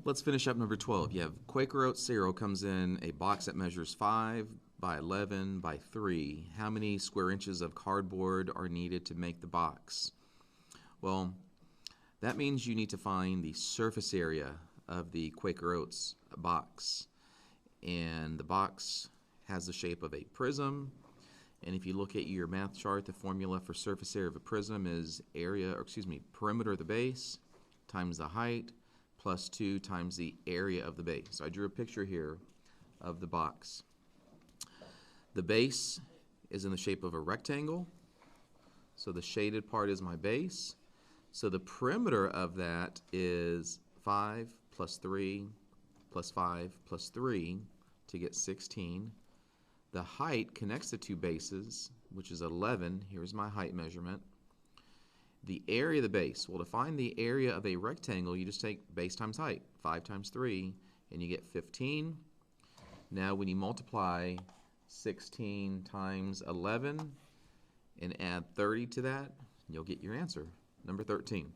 Let's finish up number 12. You have Quaker Oats cereal comes in a box that measures 5 by 11 by 3. How many square inches of cardboard are needed to make the box? Well, that means you need to find the surface area of the Quaker Oats box. And the box has the shape of a prism. And if you look at your math chart, the formula for surface area of a prism is perimeter of the base times the height plus 2 times the area of the base. So I drew a picture here of the box. The base is in the shape of a rectangle. So the shaded part is my base. So the perimeter of that is 5 plus 3 plus 5 plus 3 to get 16. The height connects the two bases, which is 11. Here's my height measurement. The area of the base. Well, to find the area of a rectangle, you just take base times height, 5 times 3, and you get 15. Now when you multiply 16 times 11 and add 30 to that, you'll get your answer, number 13.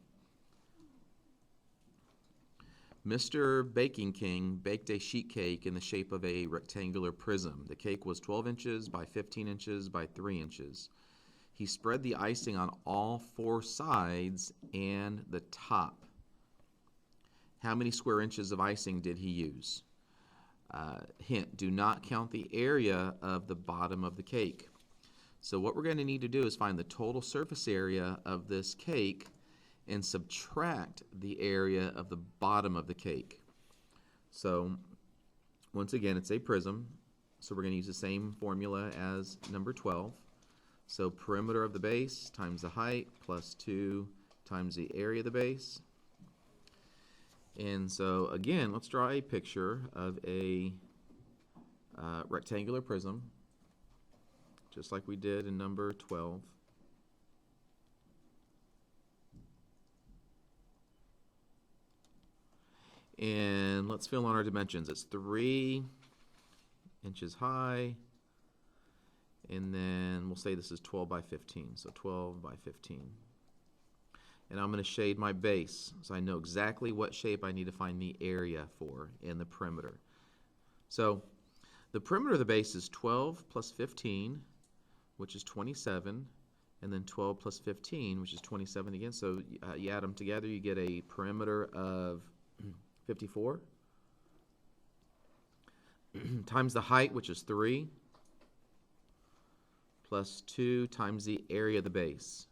Mr. Baking King baked a sheet cake in the shape of a rectangular prism. The cake was 12 inches by 15 inches by 3 inches. He spread the icing on all 4 sides and the top. How many square inches of icing did he use? Hint, do not count the area of the bottom of the cake. So what we're going to need to do is find the total surface area of this cake and subtract the area of the bottom of the cake. So once again, it's a prism, so we're going to use the same formula as number 12. So perimeter of the base times the height plus 2 times the area of the base. And so again, let's draw a picture of a rectangular prism, just like we did in number 12. And let's fill in our dimensions. It's 3 inches high, and then we'll say this is 12 by 15, so 12 by 15. And I'm going to shade my base, so I know exactly what shape I need to find the area for in the perimeter. So the perimeter of the base is 12 plus 15, which is 27, and then 12 plus 15, which is 27 again. So you add them together, you get a perimeter of 54 times the height, which is 3, plus 2 times the area of the base.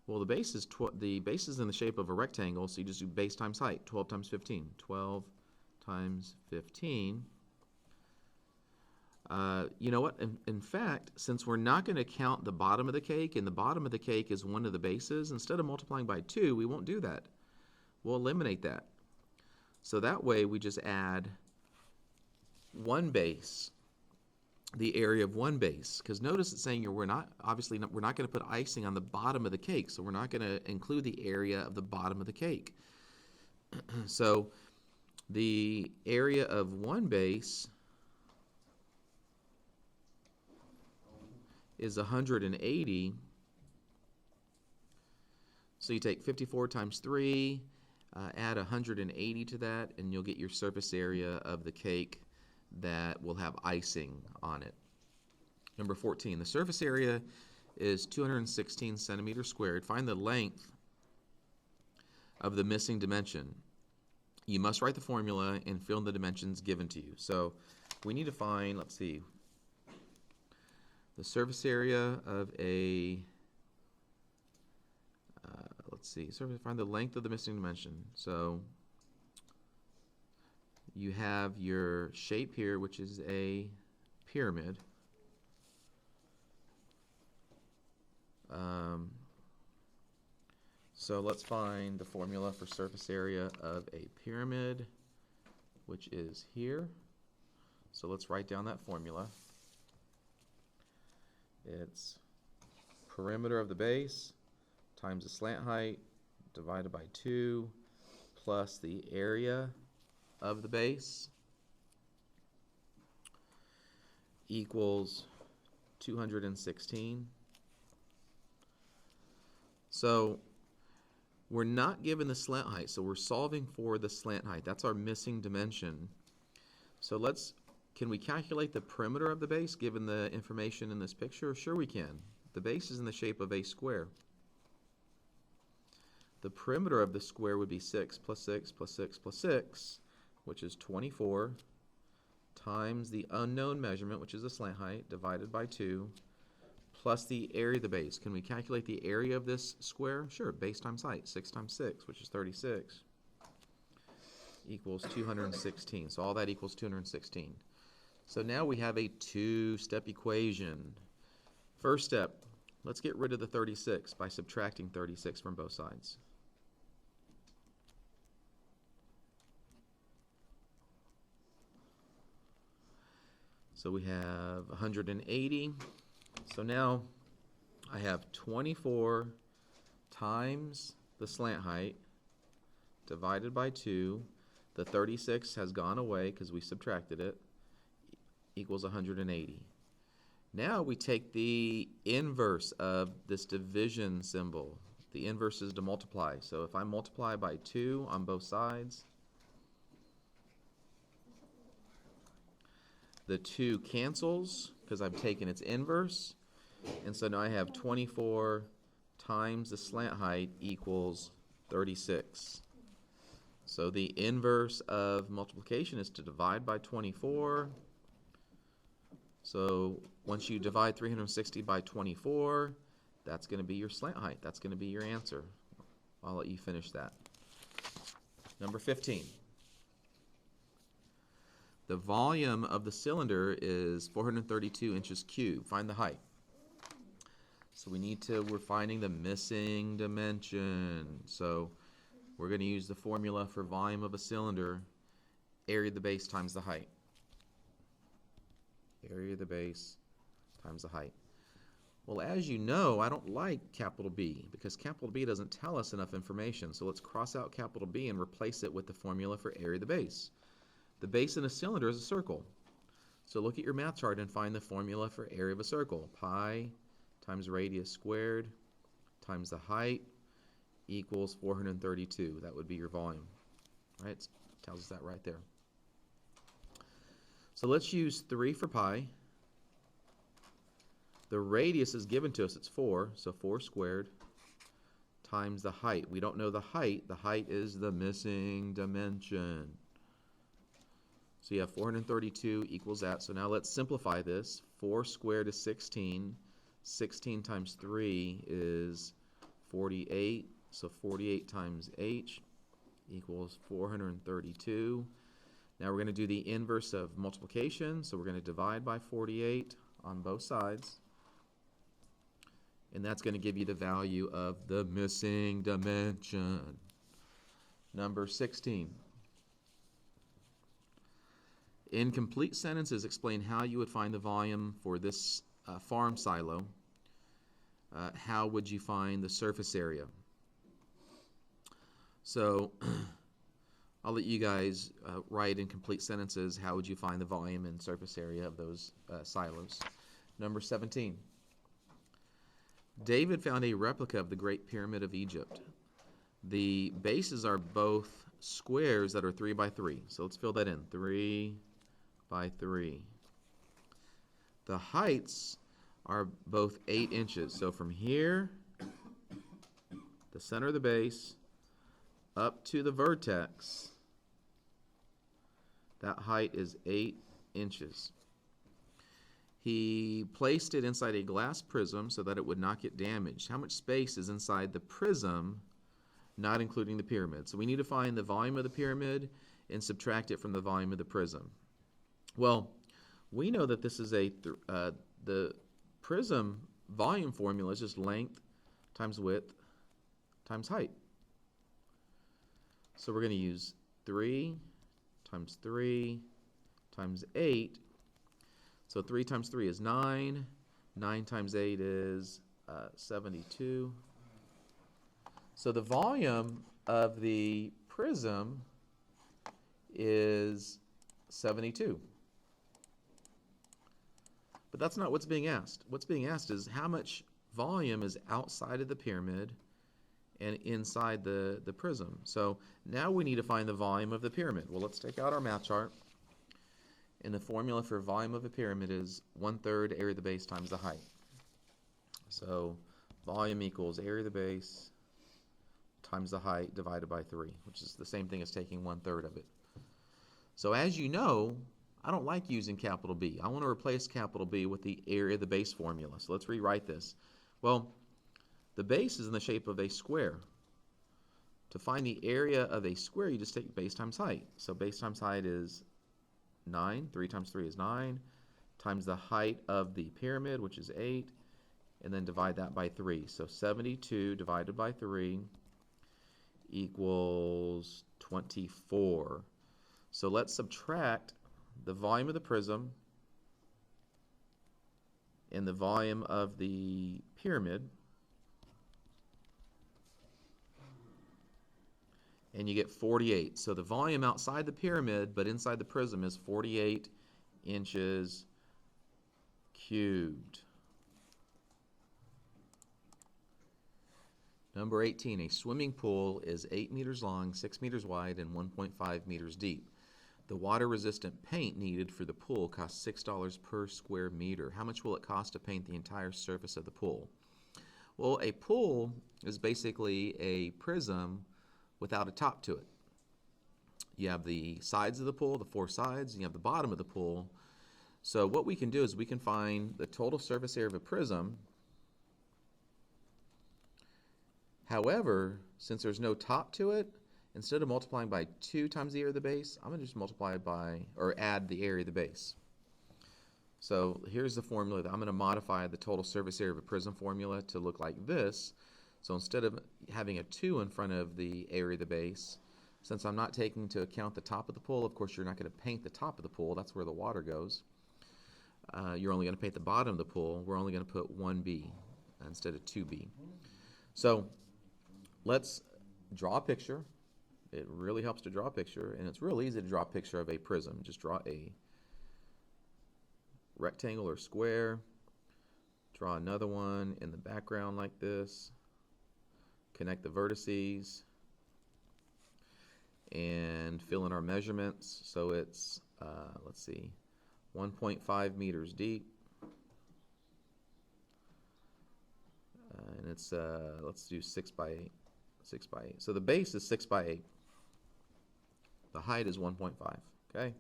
Well, the base is in the shape of a rectangle, so you just do base times height, 12 times 15. 12 times 15. You know what? In fact, since we're not going to count the bottom of the cake, and the bottom of the cake is one of the bases, instead of multiplying by 2, we won't do that. We'll eliminate that. So that way we just add one base, the area of one base. Because notice it's saying we're not going to put icing on the bottom of the cake, so we're not going to include the area of the bottom of the cake. So the area of one base is 180. So you take 54 times 3, add 180 to that, and you'll get your surface area of the cake that will have icing on it. Number 14, the surface area is 216 centimeters squared. Find the length of the missing dimension. You must write the formula and fill in the dimensions given to you. So we need to find, let's see, the surface area of a find the length of the missing dimension. So you have your shape here, which is a pyramid. So let's find the formula for surface area of a pyramid, which is here. So let's write down that formula. It's perimeter of the base times the slant height divided by 2 plus the area of the base equals 216. So We're not given the slant height, so we're solving for the slant height. That's our missing dimension. So can we calculate the perimeter of the base given the information in this picture? Sure we can. The base is in the shape of a square. The perimeter of the square would be 6 plus 6 plus 6 plus 6, which is 24, times the unknown measurement, which is the slant height, divided by 2, plus the area of the base. Can we calculate the area of this square? Sure, base times height, 6 times 6, which is 36, equals 216. So all that equals 216. So now we have a two-step equation. First step, let's get rid of the 36 by subtracting 36 from both sides. So we have 180. So now I have 24 times the slant height divided by 2. The 36 has gone away because we subtracted it, equals 180. Now we take the inverse of this division symbol. The inverse is to multiply. So if I multiply by 2 on both sides, the 2 cancels because I've taken its inverse. And so now I have 24 times the slant height equals 36. So the inverse of multiplication is to divide by 24. So once you divide 360 by 24, that's going to be your slant height. That's going to be your answer. I'll let you finish that. Number 15. The volume of the cylinder is 432 inches cubed. Find the height. So we're finding the missing dimension. So we're going to use the formula for volume of a cylinder, area of the base times the height. Area of the base times the height. Well, as you know, I don't like capital B because capital B doesn't tell us enough information. So let's cross out capital B and replace it with the formula for area of the base. The base in a cylinder is a circle. So look at your math chart and find the formula for area of a circle. Pi times radius squared times the height equals 432. That would be your volume. Right? It tells us that right there. So let's use 3 for pi. The radius is given to us. It's 4. So 4 squared times the height. We don't know the height. The height is the missing dimension. So you have 432 equals that. So now let's simplify this. 4 squared is 16. 16 times 3 is 48. So 48 times h equals 432. Now we're going to do the inverse of multiplication. So we're going to divide by 48 on both sides. And that's going to give you the value of the missing dimension. Number 16. In complete sentences, explain how you would find the volume for this farm silo. How would you find the surface area? So I'll let you guys write in complete sentences how would you find the volume and surface area of those silos. Number 17. David found a replica of the Great Pyramid of Egypt. The bases are both squares that are 3 by 3. So let's fill that in. 3 by 3. The heights are both 8 inches. So from here, the center of the base, up to the vertex, that height is 8 inches. He placed it inside a glass prism so that it would not get damaged. How much space is inside the prism, not including the pyramid? So we need to find the volume of the pyramid and subtract it from the volume of the prism. Well, we know that this is the prism volume formula is just length times width times height. So we're going to use 3 times 3 times 8. So 3 times 3 is 9. 9 times 8 is 72. So the volume of the prism is 72. But that's not what's being asked. What's being asked is how much volume is outside of the pyramid and inside the prism. So now we need to find the volume of the pyramid. Well, let's take out our math chart. And the formula for volume of a pyramid is 1/3 area of the base times the height. So volume equals area of the base times the height divided by 3, which is the same thing as taking 1/3 of it. So as you know, I don't like using capital B. I want to replace capital B with the area of the base formula. So let's rewrite this. Well, the base is in the shape of a square. To find the area of a square, you just take base times height. So base times height is 9. 3 times 3 is 9, times the height of the pyramid, which is 8, and then divide that by 3. So 72 divided by 3 equals 24. So let's subtract the volume of the prism and the volume of the pyramid, and you get 48. So the volume outside the pyramid but inside the prism is 48 inches cubed. Number 18, a swimming pool is 8 meters long, 6 meters wide, and 1.5 meters deep. The water-resistant paint needed for the pool costs $6 per square meter. How much will it cost to paint the entire surface of the pool? Well, a pool is basically a prism without a top to it. You have the sides of the pool, the 4 sides, and you have the bottom of the pool. So what we can do is we can find the total surface area of a prism. However, since there's no top to it, instead of multiplying by 2 times the area of the base, I'm going to just multiply by, or add the area of the base. So here's the formula that I'm going to modify the total surface area of a prism formula to look like this. So instead of having a 2 in front of the area of the base, since I'm not taking into account the top of the pool, of course you're not going to paint the top of the pool, that's where the water goes. You're only going to paint the bottom of the pool. We're only going to put 1B instead of 2B. So let's draw a picture. It really helps to draw a picture, and it's real easy to draw a picture of a prism. Just draw a rectangle or square, draw another one in the background like this, connect the vertices, and fill in our measurements. So it's, let's see, 1.5 meters deep, and it's, let's do 6 by 8. 6 by 8. So the base is 6 by 8. The height is 1.5, okay?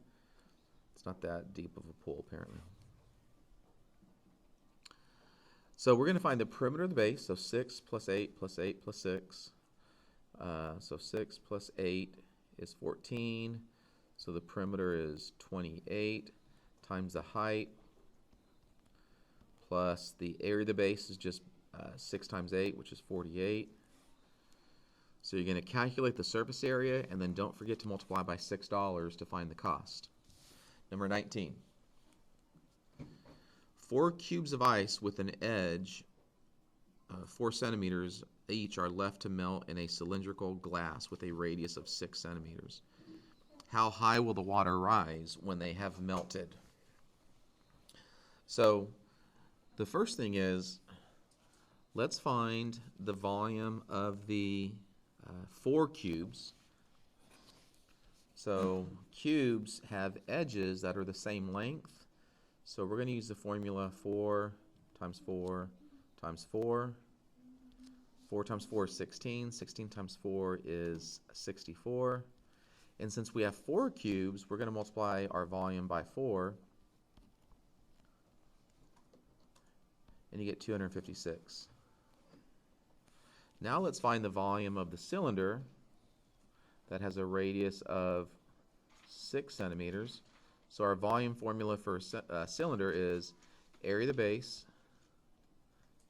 It's not that deep of a pool, apparently. So we're going to find the perimeter of the base, so 6 plus 8 plus 8 plus 6. So 6 plus 8 is 14. So the perimeter is 28 times the height plus the area of the base is just 6 times 8, which is 48. So you're going to calculate the surface area, and then don't forget to multiply by $6 to find the cost. Number 19. 4 cubes of ice with an edge 4 centimeters each are left to melt in a cylindrical glass with a radius of 6 centimeters. How high will the water rise when they have melted? So the first thing is, let's find the volume of the 4 cubes. So cubes have edges that are the same length. So we're going to use the formula 4 times 4 times 4. 4 times 4 is 16. 16 times 4 is 64. And since we have 4 cubes, we're going to multiply our volume by 4. And you get 256. Now let's find the volume of the cylinder that has a radius of 6 centimeters. So our volume formula for a cylinder is area of the base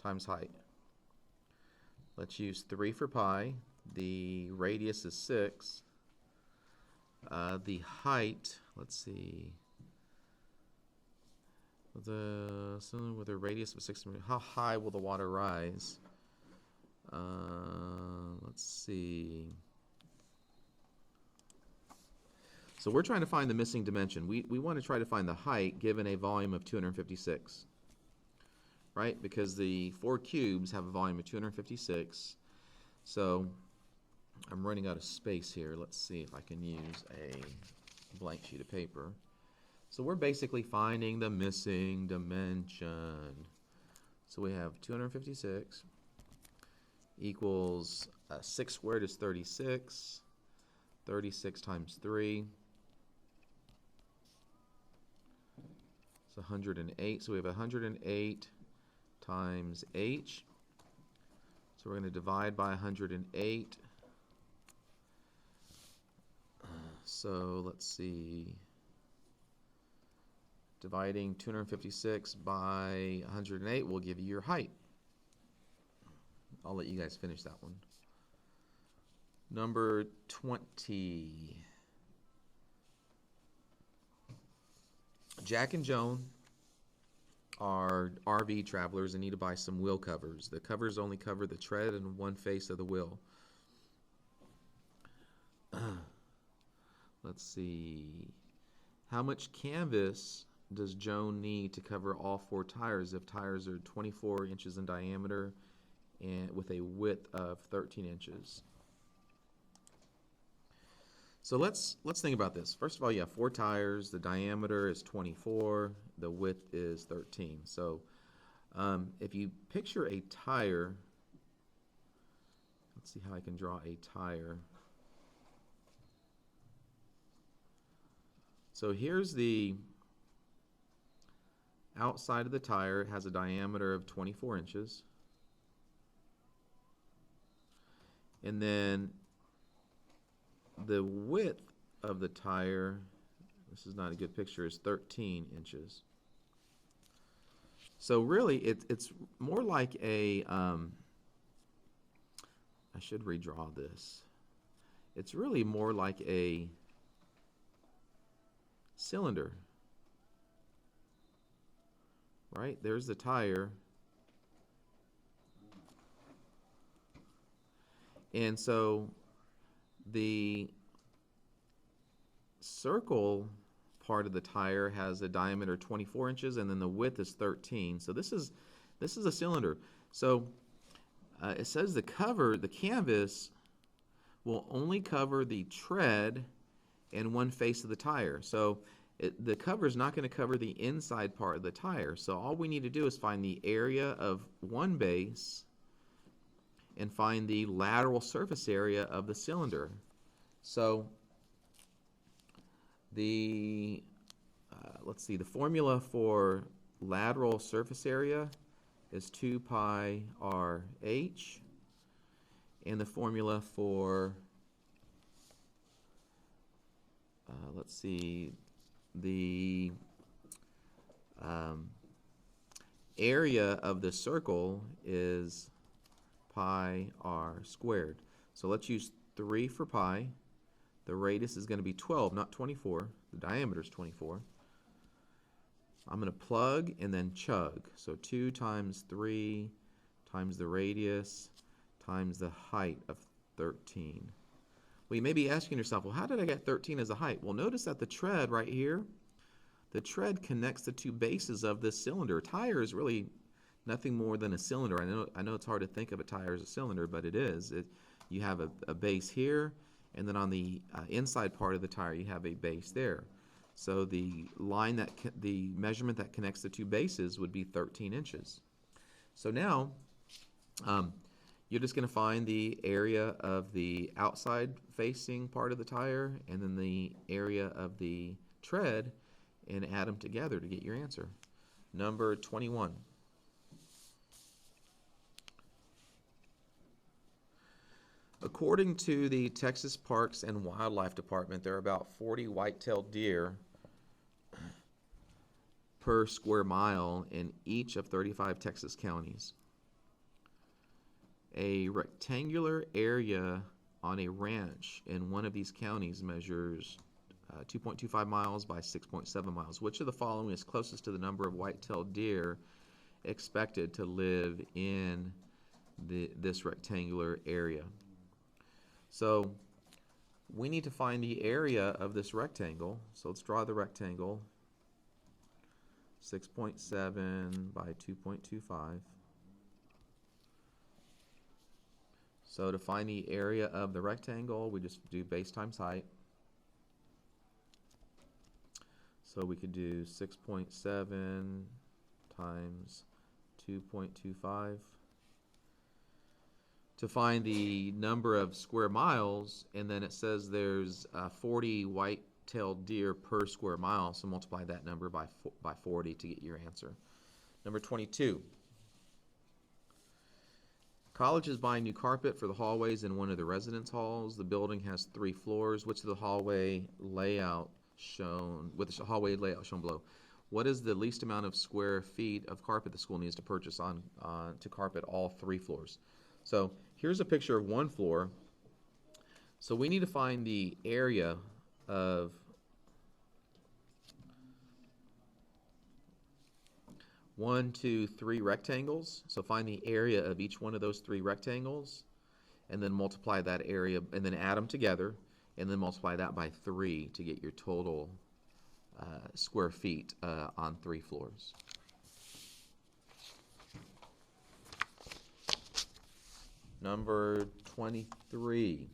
times height. Let's use 3 for pi. The radius is 6. The height, let's see, the cylinder with a radius of 6 centimeters, how high will the water rise? Let's see. So we're trying to find the missing dimension. We want to try to find the height given a volume of 256, right? Because the 4 cubes have a volume of 256. So I'm running out of space here. Let's see if I can use a blank sheet of paper. So we're basically finding the missing dimension. So we have 256 equals 6 squared is 36. 36 times 3. It's 108. So we have 108 times h. So we're going to divide by 108. So let's see. Dividing 256 by 108 will give you your height. I'll let you guys finish that one. Number 20. Jack and Joan are RV travelers and need to buy some wheel covers. The covers only cover the tread and one face of the wheel. Let's see. How much canvas does Joan need to cover all 4 tires if tires are 24 inches in diameter and with a width of 13 inches? So let's think about this. First of all, you have 4 tires. The diameter is 24. The width is 13. So if you picture a tire, let's see how I can draw a tire. So here's the outside of the tire. It has a diameter of 24 inches. And then the width of the tire, this is not a good picture, is 13 inches. So really, it's more like a, I should redraw this. It's really more like a cylinder, right? There's the tire. And so the circle part of the tire has a diameter of 24 inches, and then the width is 13. So this is a cylinder. So it says the canvas will only cover the tread and one face of the tire. So the cover is not going to cover the inside part of the tire. So all we need to do is find the area of one base and find the lateral surface area of the cylinder. So the let's see, the formula for lateral surface area is 2 pi r h, and the formula for let's see, the area of the circle is pi r squared. So let's use 3 for pi. The radius is going to be 12, not 24. The diameter is 24. I'm going to plug and then chug. So 2 times 3 times the radius times the height of 13. Well, you may be asking yourself, well, how did I get 13 as a height? Well, notice that the tread right here, the tread connects the 2 bases of this cylinder. A tire is really nothing more than a cylinder. I know it's hard to think of a tire as a cylinder, but it is. You have a base here, and then on the inside part of the tire, you have a base there. So the line the measurement that connects the 2 bases would be 13 inches. So now, you're just going to find the area of the outside facing part of the tire and then the area of the tread and add them together to get your answer. Number 21. According to the Texas Parks and Wildlife Department, there are about 40 white-tailed deer per square mile in each of 35 Texas counties. A rectangular area on a ranch in one of these counties measures 2.25 miles by 6.7 miles. Which of the following is closest to the number of white-tailed deer expected to live in this rectangular area? So we need to find the area of this rectangle. So let's draw the rectangle. 6.7 by 2.25. So to find the area of the rectangle, we just do base times height. So we could do 6.7 times 2.25. To find the number of square miles, and then it says there's 40 white-tailed deer per square mile, so multiply that number by 40 to get your answer. Number 22. College is buying new carpet for the hallways in one of the residence halls. The building has 3 floors. Which of the hallway layout shown, with the hallway layout shown below? What is the least amount of square feet of carpet the school needs to purchase to carpet all 3 floors? So here's a picture of one floor. So we need to find the area of one, two, 3 rectangles. So find the area of each one of those 3 rectangles, and then multiply that area, and then add them together, and then multiply that by 3 to get your total square feet on 3 floors. Number 23.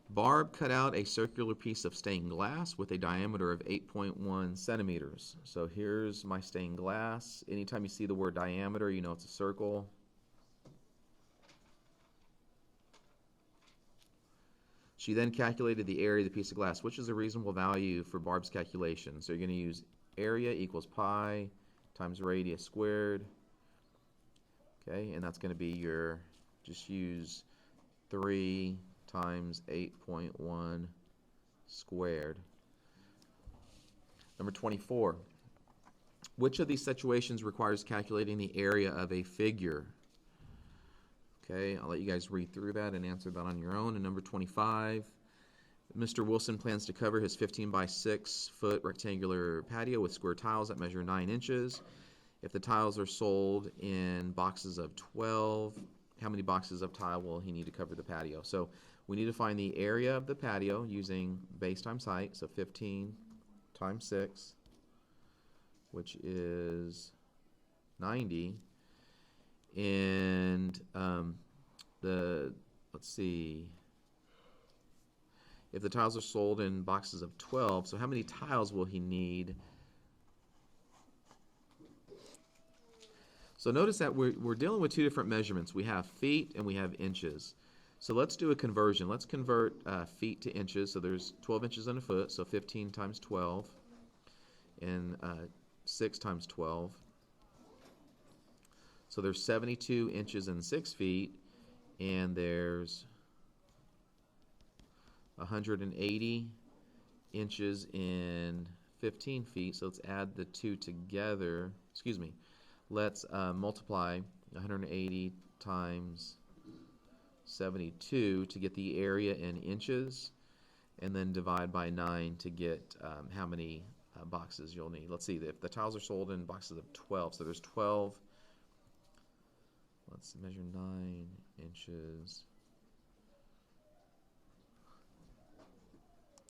Barb cut out a circular piece of stained glass with a diameter of 8.1 centimeters. So here's my stained glass. Anytime you see the word diameter, you know it's a circle. She then calculated the area of the piece of glass. Which is a reasonable value for Barb's calculation? So you're going to use area equals pi times radius squared. Okay, and that's going to be your, just use 3 times 8.1 squared. Number 24. Which of these situations requires calculating the area of a figure? Okay, I'll let you guys read through that and answer that on your own. And number 25, Mr. Wilson plans to cover his 15 by 6 foot rectangular patio with square tiles that measure 9 inches. If the tiles are sold in boxes of 12, how many boxes of tile will he need to cover the patio? So we need to find the area of the patio using base times height, so 15 times 6, which is 90. And let's see, if the tiles are sold in boxes of 12, so how many tiles will he need? So notice that we're dealing with 2 different measurements. We have feet and we have inches. So let's do a conversion. Let's convert feet to inches. So there's 12 inches in a foot, so 15 times 12, and 6 times 12. So there's 72 inches in 6 feet, and there's 180 inches in 15 feet. So let's add the 2 together. Excuse me. Let's multiply 180 times 72 to get the area in inches, and then divide by 9 to get how many boxes you'll need. Let's see, if the tiles are sold in boxes of 12, so there's 12. Let's measure 9 inches